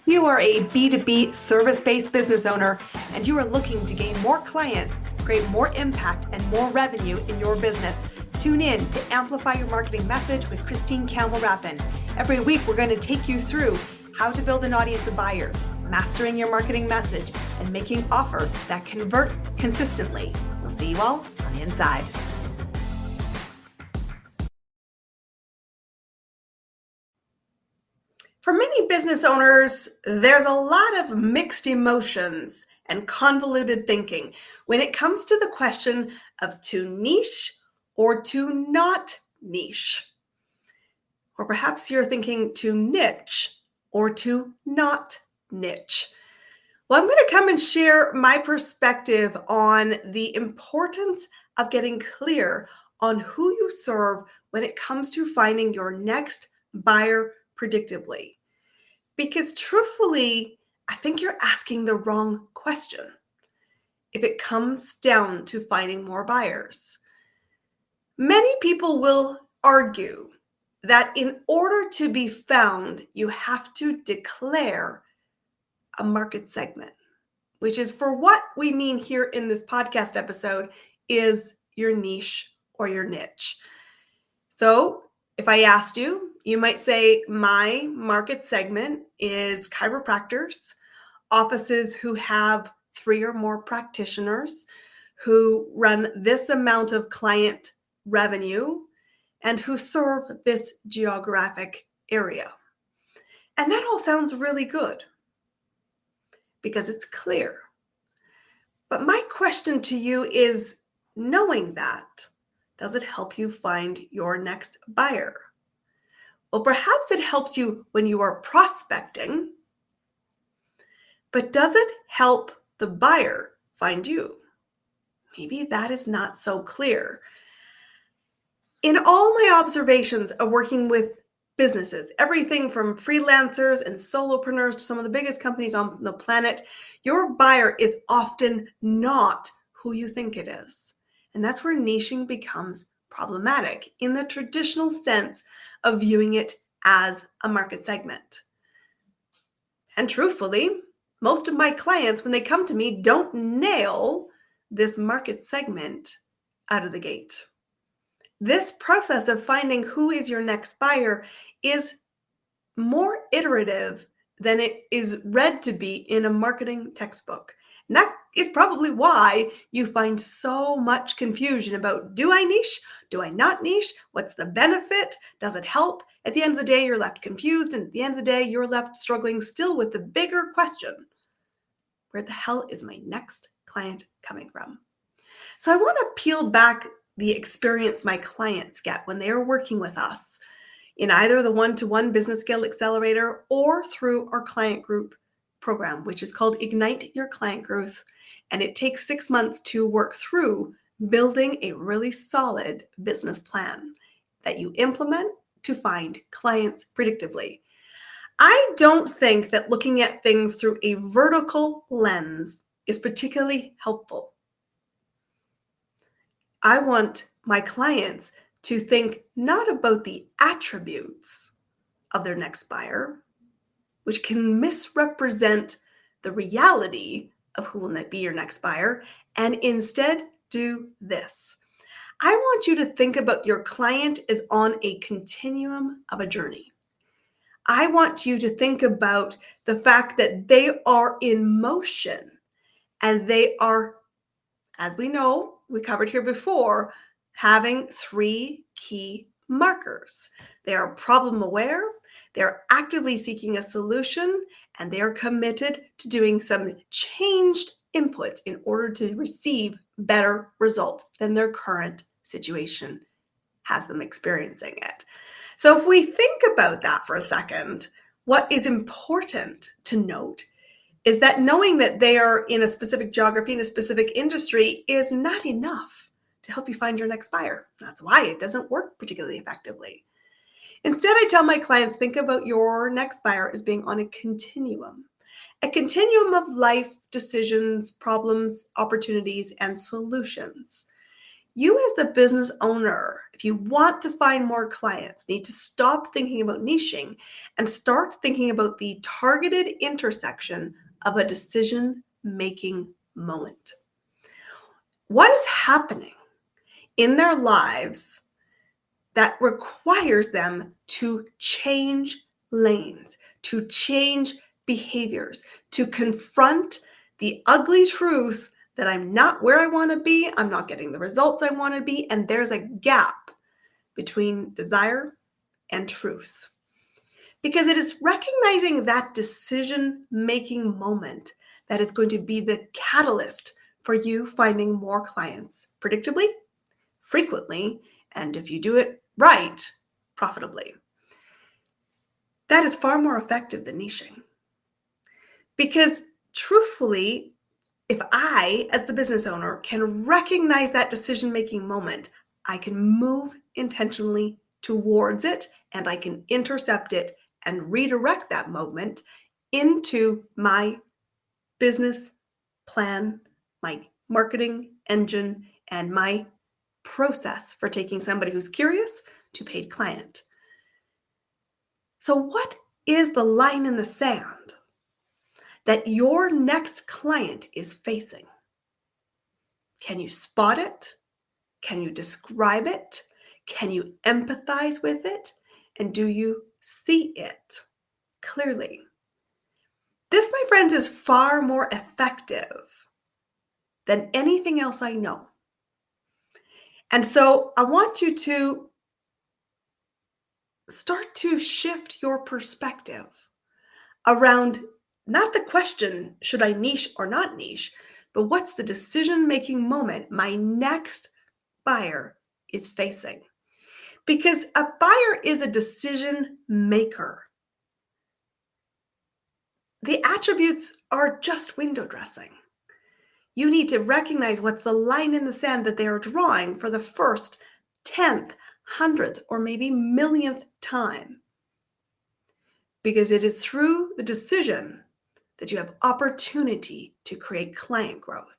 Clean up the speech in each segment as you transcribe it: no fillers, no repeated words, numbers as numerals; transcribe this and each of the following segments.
If you are a B2B service-based business owner and you are looking to gain more clients, create more impact and more revenue in your business, tune in to Amplify Your Marketing Message with Christine Campbell-Rappin. Every week, we're going to take you through how to build an audience of buyers, mastering your marketing message, and making offers that convert consistently. We'll see you all on the inside. For many business owners, there's a lot of mixed emotions and convoluted thinking when it comes to the question of too niche or too not niche. Or perhaps you're thinking too niche or too not niche. Well, I'm going to come and share my perspective on the importance of getting clear on who you serve when it comes to finding your next buyer predictably. Because truthfully, I think you're asking the wrong question if it comes down to finding more buyers. Many people will argue that in order to be found, you have to declare a market segment, which is for what we mean here in this podcast episode is your niche or your niche. So if I asked you, you might say my market segment is chiropractors, offices who have 3 or more practitioners, who run this amount of client revenue, and who serve this geographic area. And that all sounds really good because it's clear. But my question to you is, knowing that, does it help you find your next buyer? Well, perhaps it helps you when you are prospecting, but does it help the buyer find you? Maybe that is not so clear. In all my observations of working with businesses, everything from freelancers and solopreneurs to some of the biggest companies on the planet, your buyer is often not who you think it is. And that's where niching becomes problematic in the traditional sense of viewing it as a market segment. And truthfully, most of my clients, when they come to me, don't nail this market segment out of the gate. This process of finding who is your next buyer is more iterative than it is read to be in a marketing textbook. And that is probably why you find so much confusion about, do I niche? Do I not niche? What's the benefit? Does it help? At the end of the day, you're left confused. And at the end of the day, you're left struggling still with the bigger question. Where the hell is my next client coming from? So I want to peel back the experience my clients get when they are working with us in either the one-to-one business scale accelerator or through our client group program, which is called Ignite Your Client Growth. And it takes 6 months to work through building a really solid business plan that you implement to find clients predictably. I don't think that looking at things through a vertical lens is particularly helpful. I want my clients to think not about the attributes of their next buyer, which can misrepresent the reality of who will be your next buyer, and instead do this. I want you to think about your client as on a continuum of a journey. I want you to think about the fact that they are in motion and they are, as we know, we covered here before, having 3 key markers. They are problem aware, they're actively seeking a solution, and they are committed to doing some changed inputs in order to receive better results than their current situation has them experiencing it. So if we think about that for a second, what is important to note is that knowing that they are in a specific geography, in a specific industry, is not enough to help you find your next buyer. That's why it doesn't work particularly effectively. Instead, I tell my clients, think about your next buyer as being on a continuum of life decisions, problems, opportunities, and solutions. You as the business owner, if you want to find more clients, need to stop thinking about niching and start thinking about the targeted intersection of a decision-making moment. What is happening in their lives that requires them to change lanes, to change behaviors, to confront the ugly truth that I'm not where I want to be, I'm not getting the results I want to be, and there's a gap between desire and truth. Because it is recognizing that decision-making moment that is going to be the catalyst for you finding more clients predictably, frequently, and if you do it right, profitably. That is far more effective than niching. Because truthfully, if I, as the business owner, can recognize that decision-making moment, I can move intentionally towards it and I can intercept it and redirect that moment into my business plan, my marketing engine, and my process for taking somebody who's curious to paid client. So what is the line in the sand that your next client is facing? Can you spot it? Can you describe it? Can you empathize with it? And do you see it clearly? This, my friends, is far more effective than anything else I know. And so I want you to start to shift your perspective around not the question, should I niche or not niche, but what's the decision-making moment my next buyer is facing? Because a buyer is a decision maker. The attributes are just window dressing. You need to recognize what's the line in the sand that they are drawing for the first 10th, 100th, or maybe millionth time. Because it is through the decision that you have opportunity to create client growth.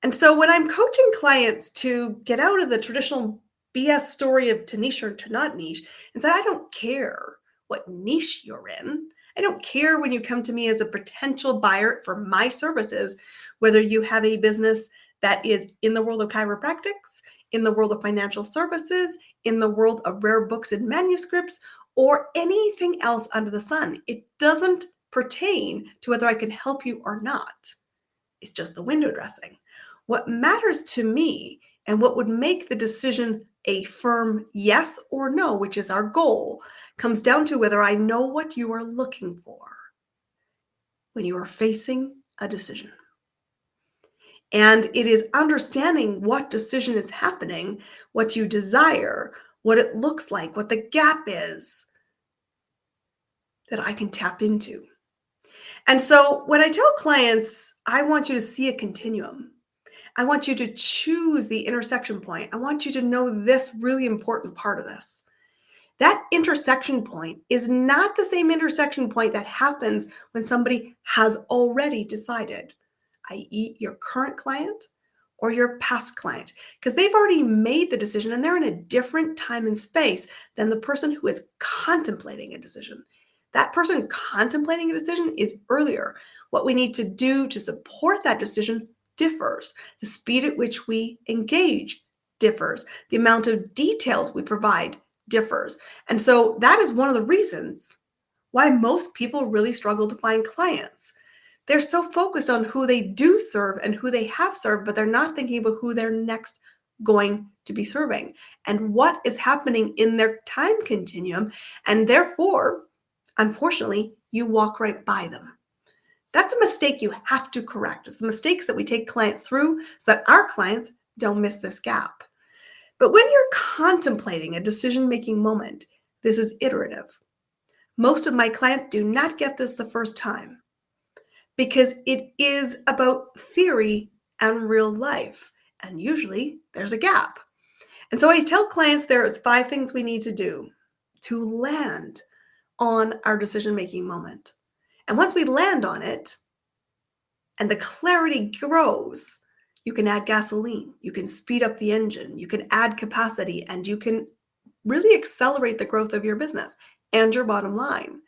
And so when I'm coaching clients to get out of the traditional BS story of to niche or to not niche, and say, I don't care what niche you're in. I don't care when you come to me as a potential buyer for my services, whether you have a business that is in the world of chiropractics, in the world of financial services, in the world of rare books and manuscripts, or anything else under the sun. It doesn't pertain to whether I can help you or not. It's just the window dressing. What matters to me and what would make the decision a firm yes or no, which is our goal, comes down to whether I know what you are looking for when you are facing a decision. And it is understanding what decision is happening, what you desire, what it looks like, what the gap is that I can tap into. And so when I tell clients, I want you to see a continuum. I want you to choose the intersection point. I want you to know this really important part of this. That intersection point is not the same intersection point that happens when somebody has already decided, i.e., your current client or your past client, because they've already made the decision and they're in a different time and space than the person who is contemplating a decision. That person contemplating a decision is earlier. What we need to do to support that decision differs. The speed at which we engage differs. The amount of details we provide differs. And so that is one of the reasons why most people really struggle to find clients. They're so focused on who they do serve and who they have served, but they're not thinking about who they're next going to be serving and what is happening in their time continuum. And therefore, unfortunately, you walk right by them. That's a mistake you have to correct. It's the mistakes that we take clients through so that our clients don't miss this gap. But when you're contemplating a decision-making moment, this is iterative. Most of my clients do not get this the first time because it is about theory and real life. And usually there's a gap. And so I tell clients there's 5 things we need to do to land on our decision-making moment. And once we land on it and the clarity grows, You can add gasoline, you can speed up the engine, you can add capacity, and you can really accelerate the growth of your business and your bottom line.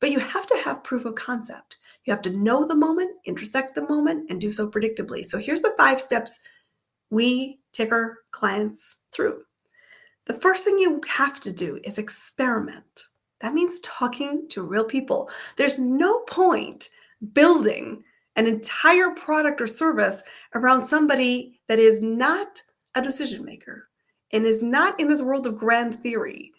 But you have to have proof of concept. You have to know the moment, intersect the moment, and do so predictably. So here's the 5 steps we take our clients through. The first thing you have to do is experiment. That means talking to real people. There's no point building an entire product or service around somebody that is not a decision maker and is not in this world of grand theory.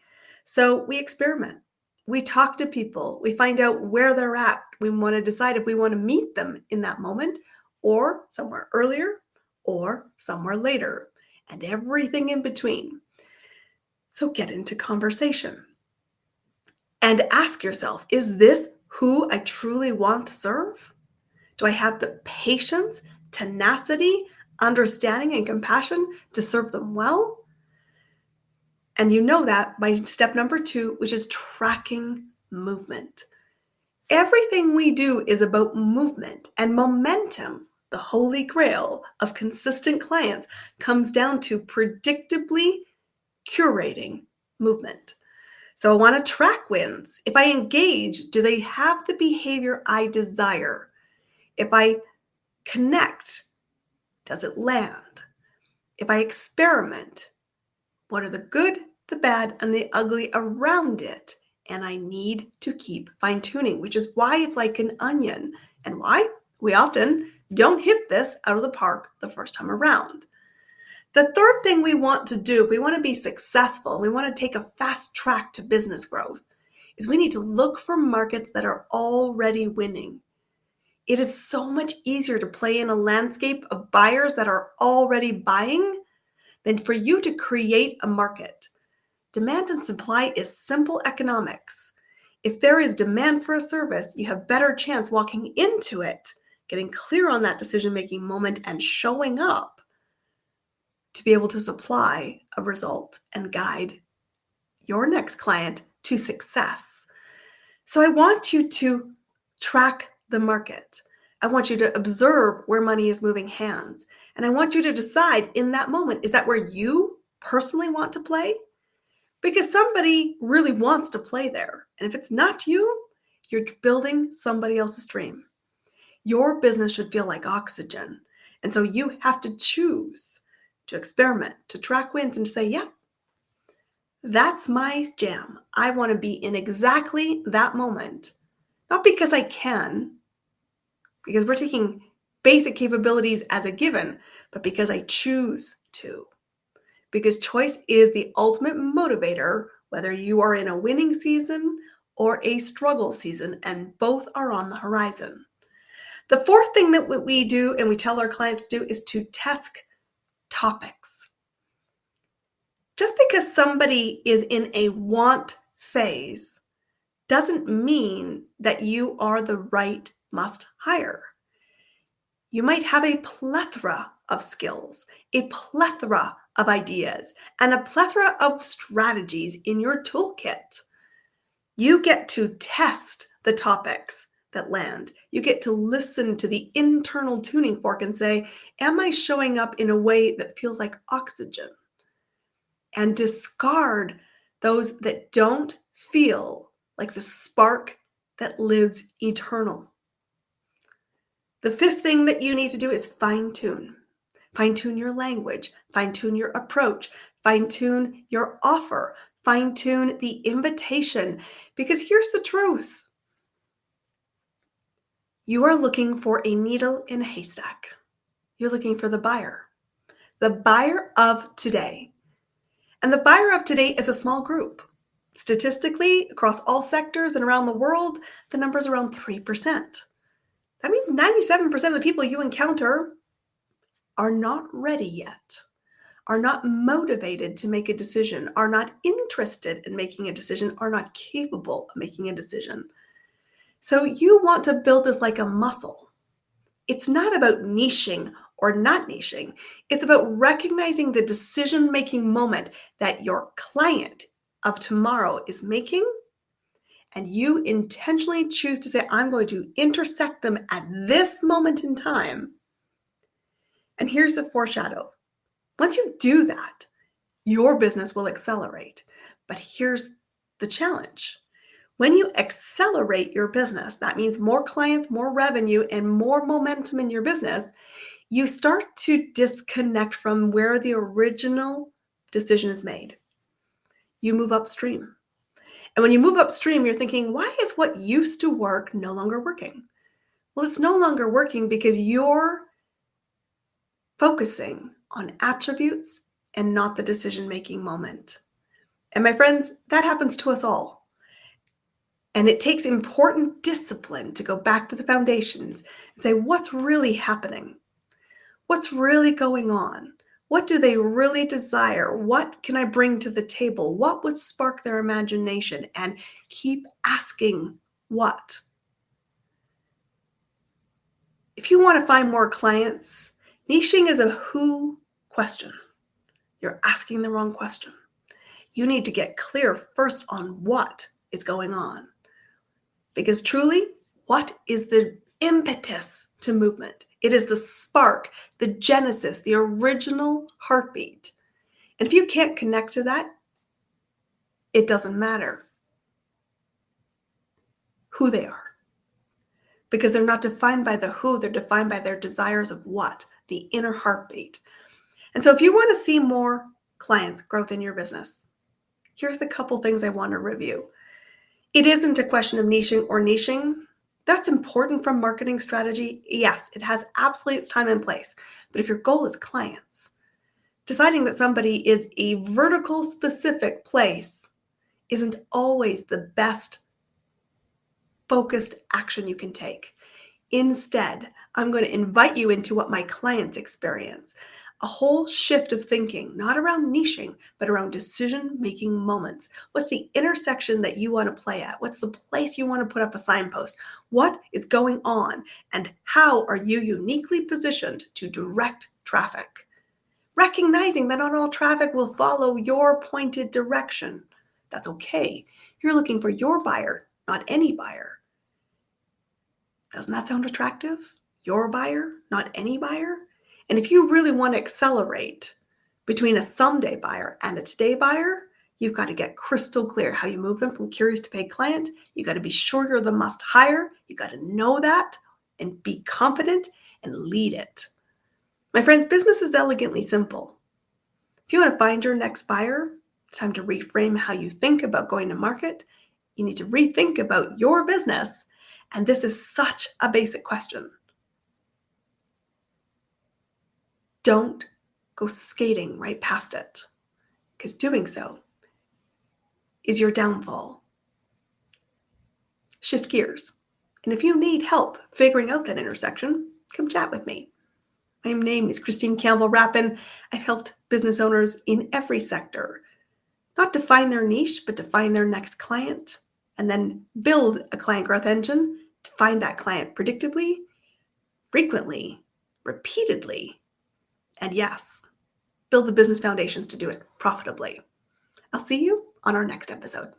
So we experiment. We talk to people. We find out where they're at. We want to decide if we want to meet them in that moment or somewhere earlier or somewhere later and everything in between. So get into conversation and ask yourself, is this who I truly want to serve? Do I have the patience, tenacity, understanding, and compassion to serve them well? And you know that by step number 2, which is tracking movement. Everything we do is about movement and momentum. The holy grail of consistent clients comes down to predictably curating movement. So I want to track wins. If I engage, do they have the behavior I desire? If I connect, does it land? If I experiment, what are the good, the bad, and the ugly around it? And I need to keep fine-tuning, which is why it's like an onion and why we often don't hit this out of the park the first time around. The third thing we want to do, if we want to be successful, we want to take a fast track to business growth, is we need to look for markets that are already winning. It is so much easier to play in a landscape of buyers that are already buying than for you to create a market. Demand and supply is simple economics. If there is demand for a service, you have better chance walking into it, getting clear on that decision-making moment and showing up to be able to supply a result and guide your next client to success. So I want you to track the market. I want you to observe where money is moving hands. And I want you to decide in that moment, is that where you personally want to play? Because somebody really wants to play there. And if it's not you, you're building somebody else's dream. Your business should feel like oxygen. And so you have to choose to experiment, to track wins, and to say, yeah, that's my jam. I want to be in exactly that moment. Not because I can, because we're taking basic capabilities as a given, but because I choose to. Because choice is the ultimate motivator, whether you are in a winning season or a struggle season, and both are on the horizon. The fourth thing that we do and we tell our clients to do is to test topics. Just because somebody is in a want phase doesn't mean that you are the right must hire. You might have a plethora of skills, a plethora of ideas, and a plethora of strategies in your toolkit. You get to test the topics that land. You get to listen to the internal tuning fork and say, am I showing up in a way that feels like oxygen? And discard those that don't feel like the spark that lives eternal. The fifth thing that you need to do is fine-tune. Fine-tune your language, fine-tune your approach, fine-tune your offer, fine-tune the invitation. Because here's the truth. You are looking for a needle in a haystack. You're looking for the buyer of today. And the buyer of today is a small group. Statistically, across all sectors and around the world, the number is around 3%. That means 97% of the people you encounter are not ready yet, are not motivated to make a decision, are not interested in making a decision, are not capable of making a decision. So you want to build this like a muscle. It's not about niching or not niching. It's about recognizing the decision-making moment that your client of tomorrow is making, and you intentionally choose to say, I'm going to intersect them at this moment in time. And here's the foreshadow. Once you do that, your business will accelerate. But here's the challenge. When you accelerate your business, that means more clients, more revenue, and more momentum in your business, you start to disconnect from where the original decision is made. You move upstream. And when you move upstream, you're thinking, why is what used to work no longer working? Well, it's no longer working because you're focusing on attributes and not the decision-making moment. And my friends, that happens to us all. And it takes important discipline to go back to the foundations and say, what's really happening? What's really going on? What do they really desire? What can I bring to the table? What would spark their imagination? And keep asking what. If you want to find more clients, niching is a who question. You're asking the wrong question. You need to get clear first on what is going on. Because truly, what is the impetus to movement? It is the spark, the genesis, the original heartbeat. And if you can't connect to that, it doesn't matter who they are. Because they're not defined by the who, they're defined by their desires of what, the inner heartbeat. And so if you want to see more clients growth in your business, here's the couple things I want to review. It isn't a question of niching or niching. That's important from marketing strategy. Yes, it has absolutely its time and place. But if your goal is clients, deciding that somebody is a vertical specific place isn't always the best focused action you can take. Instead, I'm going to invite you into what my clients experience. A whole shift of thinking, not around niching, but around decision-making moments. What's the intersection that you want to play at? What's the place you want to put up a signpost? What is going on? And how are you uniquely positioned to direct traffic? Recognizing that not all traffic will follow your pointed direction. That's okay. You're looking for your buyer, not any buyer. Doesn't that sound attractive? Your buyer, not any buyer? And if you really want to accelerate between a someday buyer and a today buyer, you've got to get crystal clear how you move them from curious to paid client. You got to be sure you're the must hire. You got to know that and be confident and lead it. My friends, business is elegantly simple. If you want to find your next buyer, it's time to reframe how you think about going to market. You need to rethink about your business. And this is such a basic question. Don't go skating right past it, because doing so is your downfall. Shift gears. And if you need help figuring out that intersection, come chat with me. My name is Christine Campbell-Rapin. I've helped business owners in every sector, not to find their niche, but to find their next client, and then build a client growth engine to find that client predictably, frequently, repeatedly, and yes, build the business foundations to do it profitably. I'll see you on our next episode.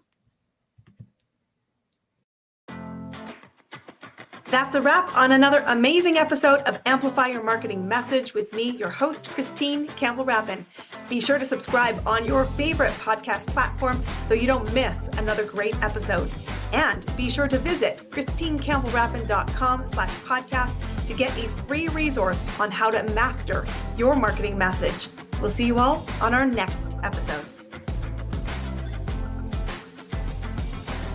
That's a wrap on another amazing episode of Amplify Your Marketing Message with me, your host, Christine Campbell-Rapin. Be sure to subscribe on your favorite podcast platform so you don't miss another great episode. And be sure to visit christinecampbellrapin.com/podcast to get a free resource on how to master your marketing message. We'll see you all on our next episode.